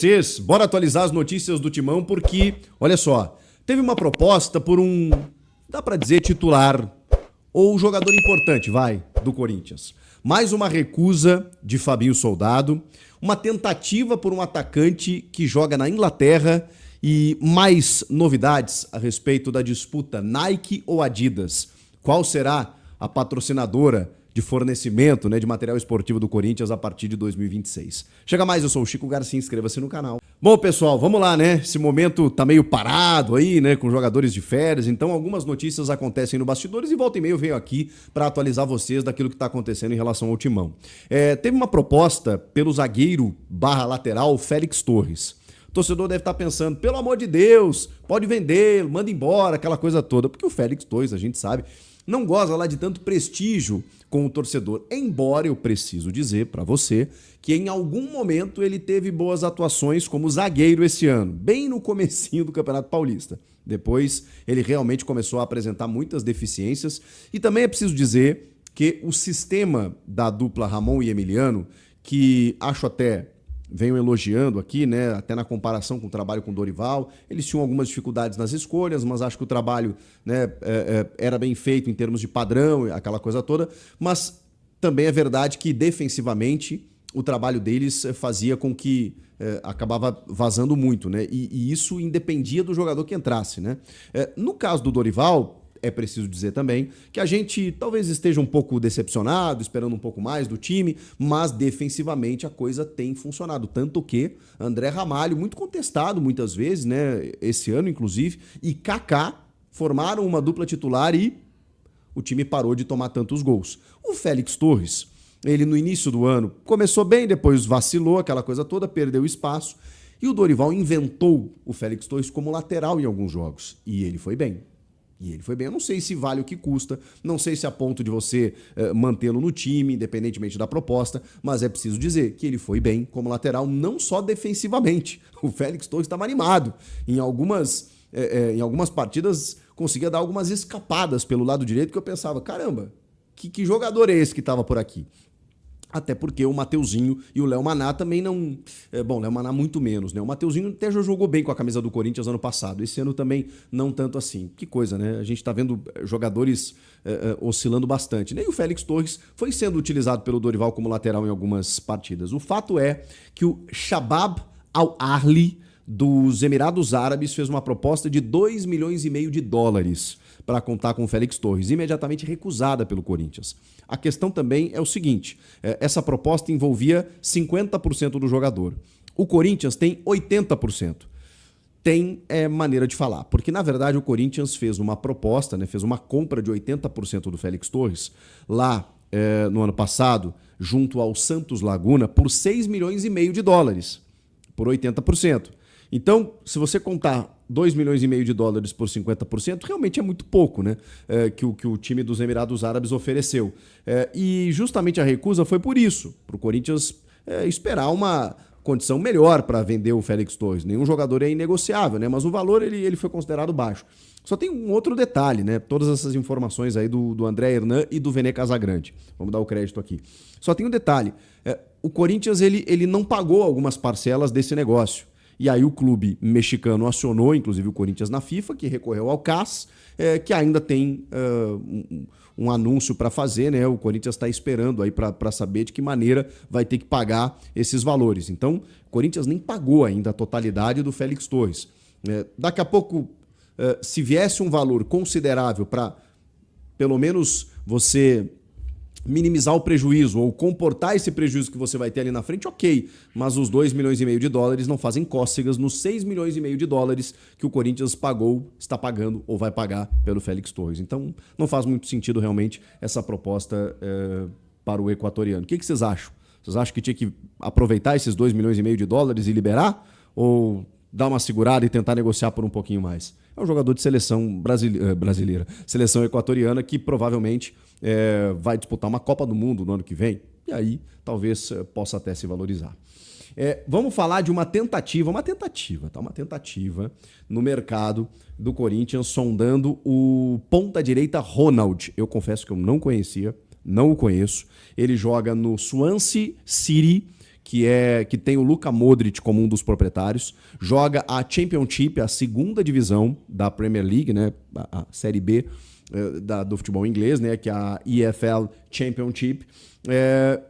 Vocês, bora atualizar as notícias do Timão porque, olha só, teve uma proposta por um, dá pra dizer, titular ou jogador importante, vai, do Corinthians. Mais uma recusa de Fabinho Soldado, uma tentativa por um atacante que joga na Inglaterra e mais novidades a respeito da disputa Nike ou Adidas. Qual será a patrocinadora de fornecimento, de material esportivo do Corinthians a partir de 2026. Chega mais, eu sou o Chico Garcia, inscreva-se no canal. Bom, pessoal, vamos lá, Esse momento tá meio parado aí, com jogadores de férias, então algumas notícias acontecem no bastidores e volta e meia eu venho aqui para atualizar vocês daquilo que tá acontecendo em relação ao Timão. Teve uma proposta pelo zagueiro /lateral Félix Torres. O torcedor deve estar pensando, pelo amor de Deus, pode vender, manda embora, aquela coisa toda, porque o Félix Torres, a gente sabe, não goza lá de tanto prestígio com o torcedor, embora eu preciso dizer para você que em algum momento ele teve boas atuações como zagueiro esse ano, bem no comecinho do Campeonato Paulista. Depois ele realmente começou a apresentar muitas deficiências e também é preciso dizer que o sistema da dupla Ramon e Emiliano, que acho até venho elogiando aqui, até na comparação com o trabalho com o Dorival. Eles tinham algumas dificuldades nas escolhas, mas acho que o trabalho era bem feito em termos de padrão, aquela coisa toda. Mas também é verdade que defensivamente o trabalho deles fazia com que acabava vazando muito, E isso independia do jogador que entrasse, No caso do Dorival, é preciso dizer também que a gente talvez esteja um pouco decepcionado, esperando um pouco mais do time, mas defensivamente a coisa tem funcionado. Tanto que André Ramalho, muito contestado muitas vezes, esse ano inclusive, e Kaká formaram uma dupla titular e o time parou de tomar tantos gols. O Félix Torres, ele no início do ano começou bem, depois vacilou, aquela coisa toda, perdeu espaço. E o Dorival inventou o Félix Torres como lateral em alguns jogos. E ele foi bem. Eu não sei se vale o que custa, não sei se a ponto de você mantê-lo no time, independentemente da proposta, mas é preciso dizer que ele foi bem como lateral, não só defensivamente. O Félix Torres estava animado. Em algumas partidas conseguia dar algumas escapadas pelo lado direito que eu pensava, caramba, que jogador é esse que estava por aqui? Até porque o Mateuzinho e o Léo Maná também não... Bom, o Léo Maná muito menos, O Mateuzinho até já jogou bem com a camisa do Corinthians ano passado. Esse ano também não tanto assim. Que coisa, A gente tá vendo jogadores oscilando bastante, E o Félix Torres foi sendo utilizado pelo Dorival como lateral em algumas partidas. O fato é que o Shabab Al-Ahli dos Emirados Árabes fez uma proposta de 2,5 milhões de dólares para contar com o Félix Torres, imediatamente recusada pelo Corinthians. A questão também é o seguinte, essa proposta envolvia 50% do jogador. O Corinthians tem 80%. Tem maneira de falar, porque na verdade o Corinthians fez uma proposta, fez uma compra de 80% do Félix Torres lá no ano passado, junto ao Santos Laguna, por 6,5 milhões de dólares, por 80%. Então, se você contar 2,5 milhões de dólares por 50%, realmente é muito pouco, que o time dos Emirados Árabes ofereceu. E justamente a recusa foi por isso, para o Corinthians esperar uma condição melhor para vender o Félix Torres. Nenhum jogador é inegociável, mas o valor ele foi considerado baixo. Só tem um outro detalhe, todas essas informações aí do André Hernan e do Vene Casagrande. Vamos dar o crédito aqui. Só tem um detalhe, o Corinthians ele não pagou algumas parcelas desse negócio. E aí o clube mexicano acionou, inclusive o Corinthians na FIFA, que recorreu ao CAS, que ainda tem um anúncio para fazer, O Corinthians está esperando aí para saber de que maneira vai ter que pagar esses valores. Então, o Corinthians nem pagou ainda a totalidade do Félix Torres. Daqui a pouco, se viesse um valor considerável para, pelo menos, você minimizar o prejuízo ou comportar esse prejuízo que você vai ter ali na frente, ok. Mas os 2,5 milhões de dólares não fazem cócegas nos 6,5 milhões de dólares que o Corinthians pagou, está pagando ou vai pagar pelo Félix Torres. Então não faz muito sentido realmente essa proposta para o equatoriano. O que vocês acham? Vocês acham que tinha que aproveitar esses 2,5 milhões de dólares e liberar? Ou dar uma segurada e tentar negociar por um pouquinho mais? É um jogador de seleção brasileira, seleção equatoriana que provavelmente vai disputar uma Copa do Mundo no ano que vem e aí talvez possa até se valorizar. Vamos falar de uma tentativa no mercado do Corinthians sondando o ponta-direita Ronald. Eu confesso que eu não conhecia, não o conheço. Ele joga no Swansea City, que tem o Luka Modric como um dos proprietários, joga a Championship, a segunda divisão da Premier League, né, a Série B do futebol inglês, né, que é a EFL Championship.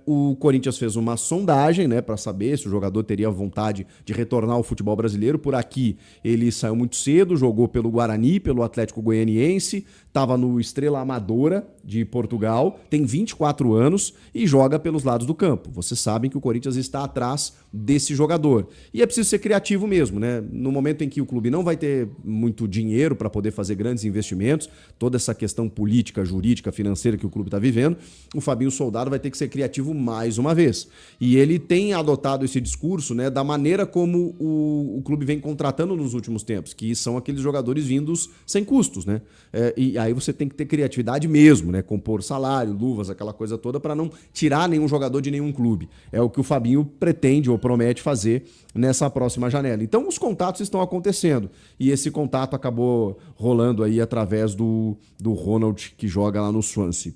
O Corinthians fez uma sondagem, né, para saber se o jogador teria vontade de retornar ao futebol brasileiro. Por aqui ele saiu muito cedo, jogou pelo Guarani, pelo Atlético Goianiense, estava no Estrela Amadora de Portugal, tem 24 anos e joga pelos lados do campo. Vocês sabem que o Corinthians está atrás desse jogador. E é preciso ser criativo mesmo, né? No momento em que o clube não vai ter muito dinheiro para poder fazer grandes investimentos, toda essa questão política, jurídica, financeira que o clube está vivendo, o Fabinho Soldado vai ter que ser criativo mais uma vez. E ele tem adotado esse discurso, né, da maneira como o clube vem contratando nos últimos tempos, que são aqueles jogadores vindos sem custos, né? E aí você tem que ter criatividade mesmo, né? Compor salário, luvas, aquela coisa toda, para não tirar nenhum jogador de nenhum clube. É o que o Fabinho pretende ou promete fazer nessa próxima janela. Então os contatos estão acontecendo. E esse contato acabou rolando aí através do Ronald, que joga lá no Swansea.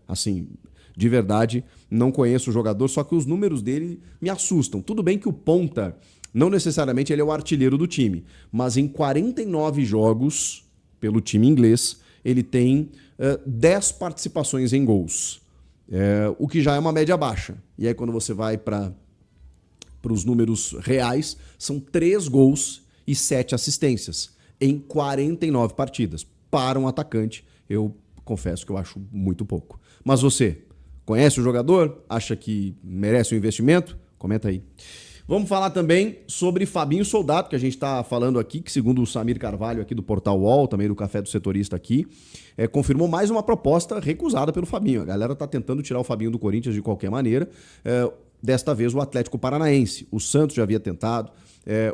Assim, de verdade, não conheço o jogador, só que os números dele me assustam. Tudo bem que o ponta, não necessariamente ele é o artilheiro do time, mas em 49 jogos pelo time inglês, ele tem 10 participações em gols, o que já é uma média baixa. E aí quando você vai para os números reais, são 3 gols e 7 assistências em 49 partidas. Para um atacante, eu confesso que eu acho muito pouco. Mas você conhece o jogador? Acha que merece um investimento? Comenta aí. Vamos falar também sobre Fabinho Soldado, que a gente está falando aqui, que segundo o Samir Carvalho aqui do Portal UOL, também do Café do Setorista aqui, confirmou mais uma proposta recusada pelo Fabinho. A galera está tentando tirar o Fabinho do Corinthians de qualquer maneira. Desta vez o Atlético Paranaense. O Santos já havia tentado,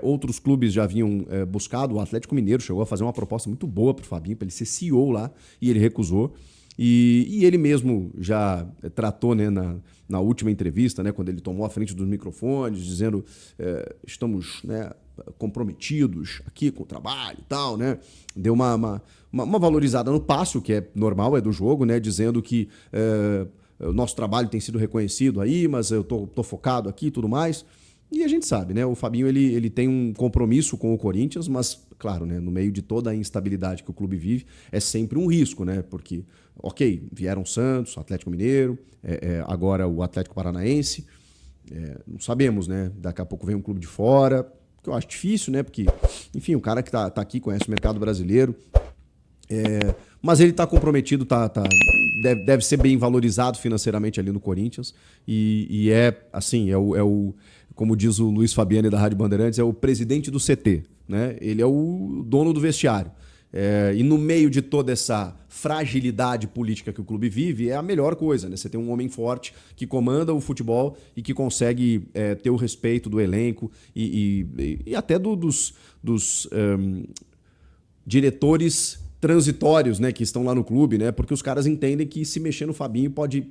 outros clubes já haviam buscado. O Atlético Mineiro chegou a fazer uma proposta muito boa para o Fabinho, para ele ser CEO lá, e ele recusou. E ele mesmo já tratou, né, na última entrevista, né, quando ele tomou a frente dos microfones, dizendo estamos, né, comprometidos aqui com o trabalho e tal, né? Deu uma valorizada no passe, o que é normal, é do jogo, né, dizendo que o nosso trabalho tem sido reconhecido aí, mas eu tô focado aqui e tudo mais. E a gente sabe, né? O Fabinho ele tem um compromisso com o Corinthians, mas, claro, né, no meio de toda a instabilidade que o clube vive, é sempre um risco, né? Porque, ok, vieram Santos, Atlético Mineiro, agora o Atlético Paranaense, não sabemos, né? Daqui a pouco vem um clube de fora, que eu acho difícil, né? Porque, enfim, o cara que tá aqui conhece o mercado brasileiro, mas ele está comprometido, deve ser bem valorizado financeiramente ali no Corinthians, e assim, como diz o Luiz Fabiani da Rádio Bandeirantes, é o presidente do CT, né? Ele é o dono do vestiário. E no meio de toda essa fragilidade política que o clube vive, é a melhor coisa, né? Você tem um homem forte que comanda o futebol e que consegue ter o respeito do elenco e até dos diretores transitórios, né, que estão lá no clube, né, porque os caras entendem que se mexer no Fabinho pode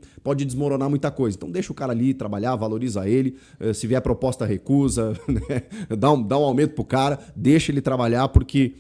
desmoronar muita coisa. Então deixa o cara ali trabalhar, valoriza ele, se vier proposta recusa, né, dá um aumento pro cara, deixa ele trabalhar, porque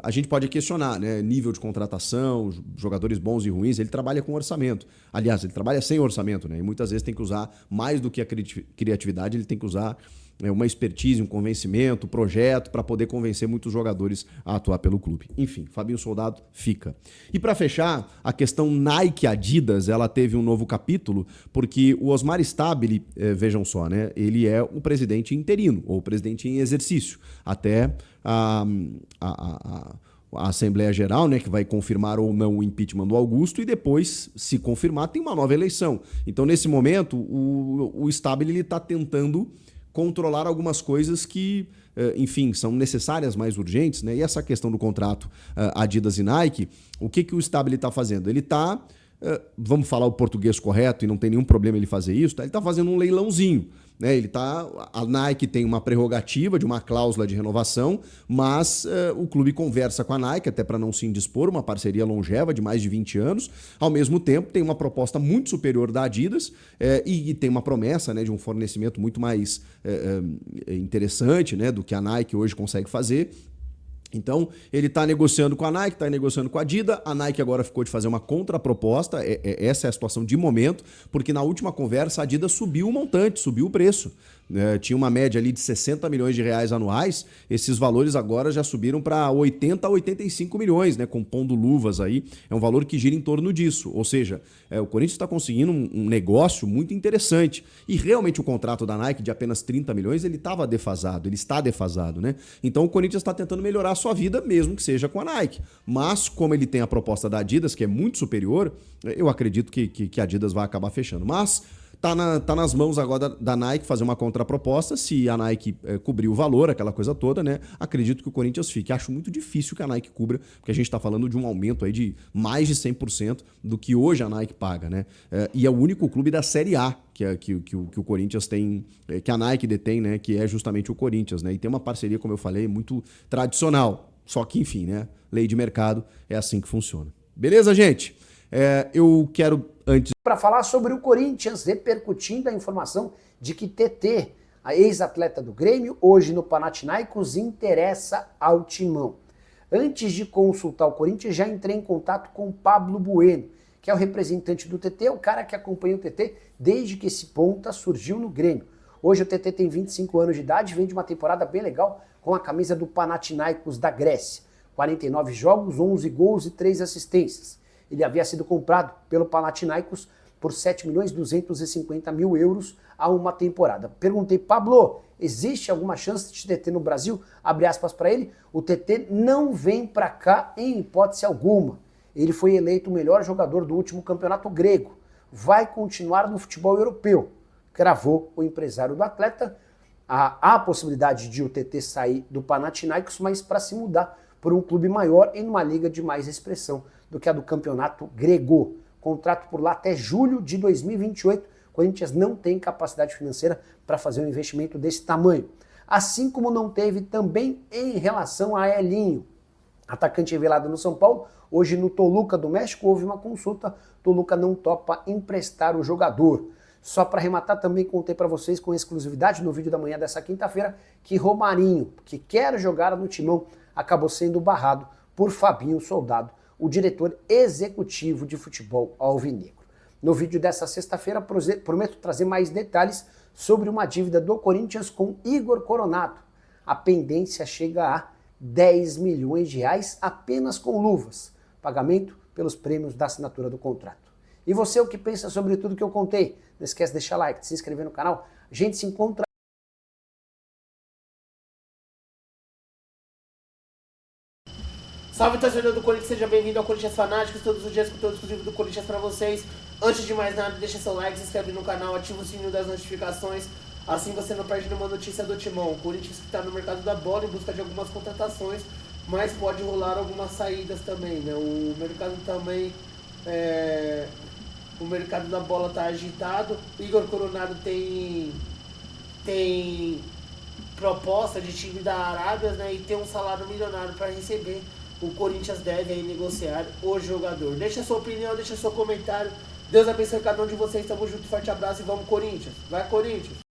a gente pode questionar, né, nível de contratação, jogadores bons e ruins, ele trabalha com orçamento. Aliás, ele trabalha sem orçamento, né, e muitas vezes tem que usar mais do que a criatividade, ele tem que usar uma expertise, um convencimento, projeto para poder convencer muitos jogadores a atuar pelo clube. Enfim, Fabinho Soldado fica. E para fechar, a questão Nike-Adidas, ela teve um novo capítulo, porque o Osmar Stabile, vejam só, né, ele é o presidente interino, ou o presidente em exercício, até a Assembleia Geral, né, que vai confirmar ou não o impeachment do Augusto, e depois, se confirmar, tem uma nova eleição. Então, nesse momento, o Stabile está tentando controlar algumas coisas que, enfim, são necessárias, mais urgentes, né? E essa questão do contrato Adidas e Nike, o que o Stabile está fazendo? Ele está, vamos falar o português correto, e não tem nenhum problema ele fazer isso, tá? Ele está fazendo um leilãozinho, né? A Nike tem uma prerrogativa de uma cláusula de renovação, mas o clube conversa com a Nike, até para não se indispor, uma parceria longeva de mais de 20 anos. Ao mesmo tempo, tem uma proposta muito superior da Adidas e tem uma promessa, né, de um fornecimento muito mais interessante, né, do que a Nike hoje consegue fazer. Então, ele está negociando com a Nike, está negociando com a Adidas. A Nike agora ficou de fazer uma contraproposta. Essa é a situação de momento, porque na última conversa a Adidas subiu o montante, subiu o preço. Tinha uma média ali de 60 milhões de reais anuais. Esses valores agora já subiram para 80 a 85 milhões, né? Compondo luvas aí. É um valor que gira em torno disso. Ou seja, o Corinthians está conseguindo um negócio muito interessante. E realmente o contrato da Nike de apenas 30 milhões, ele estava defasado, ele está defasado, né? Então o Corinthians está tentando melhorar a sua vida, mesmo que seja com a Nike. Mas, como ele tem a proposta da Adidas, que é muito superior, eu acredito que a Adidas vai acabar fechando. Mas tá nas mãos agora da Nike fazer uma contraproposta. Se a Nike cobrir o valor, aquela coisa toda, né? Acredito que o Corinthians fique. Acho muito difícil que a Nike cubra, porque a gente está falando de um aumento aí de mais de 100% do que hoje a Nike paga, né? E é o único clube da Série A que o Corinthians tem, que a Nike detém, né? Que é justamente o Corinthians, né? E tem uma parceria, como eu falei, muito tradicional. Só que, enfim, né? Lei de mercado é assim que funciona. Beleza, gente? Eu quero, antes... Para falar sobre o Corinthians, repercutindo a informação de que TT, a ex-atleta do Grêmio, hoje no Panathinaikos, interessa ao Timão. Antes de consultar o Corinthians, já entrei em contato com o Pablo Bueno, que é o representante do TT, o cara que acompanha o TT desde que esse ponta surgiu no Grêmio. Hoje o TT tem 25 anos de idade, vem de uma temporada bem legal com a camisa do Panathinaikos da Grécia. 49 jogos, 11 gols e 3 assistências. Ele havia sido comprado pelo Panathinaikos por 7.250.000 euros a uma temporada. Perguntei, Pablo, existe alguma chance de TT no Brasil? Abre aspas para ele, o TT não vem para cá em hipótese alguma. Ele foi eleito o melhor jogador do último campeonato grego. Vai continuar no futebol europeu. Cravou o empresário do atleta. Há a possibilidade de o TT sair do Panathinaikos, mas para se mudar por um clube maior em uma liga de mais expressão do que a do campeonato grego. Contrato por lá até julho de 2028. O Corinthians não tem capacidade financeira para fazer um investimento desse tamanho. Assim como não teve também em relação a Elinho. Atacante revelado no São Paulo, hoje no Toluca do México houve uma consulta. Toluca não topa emprestar o jogador. Só para arrematar, também contei para vocês com exclusividade no vídeo da manhã dessa quinta-feira que Romarinho, que quer jogar no Timão, acabou sendo barrado por Fabinho Soldado, o diretor executivo de futebol alvinegro. No vídeo dessa sexta-feira, prometo trazer mais detalhes sobre uma dívida do Corinthians com Igor Coronado. A pendência chega a 10 milhões de reais apenas com luvas, pagamento pelos prêmios da assinatura do contrato. E você, o que pensa sobre tudo que eu contei? Não esquece de deixar like, de se inscrever no canal. A gente se encontra. Salve, torcedor do Corinthians, seja bem-vindo ao Corinthians Fanáticos, todos os dias com todo exclusivo do Corinthians pra vocês. Antes de mais nada, deixa seu like, se inscreve no canal, ativa o sininho das notificações, assim você não perde nenhuma notícia do Timão. O Corinthians que está no mercado da bola em busca de algumas contratações, mas pode rolar algumas saídas também, né? O mercado também, o mercado da bola está agitado. Igor Coronado tem proposta de time da Arábia, né? E tem um salário milionário para receber. O Corinthians deve aí negociar o jogador. Deixa a sua opinião, deixa seu comentário. Deus abençoe cada um de vocês. Tamo junto, forte abraço e vamos Corinthians. Vai Corinthians!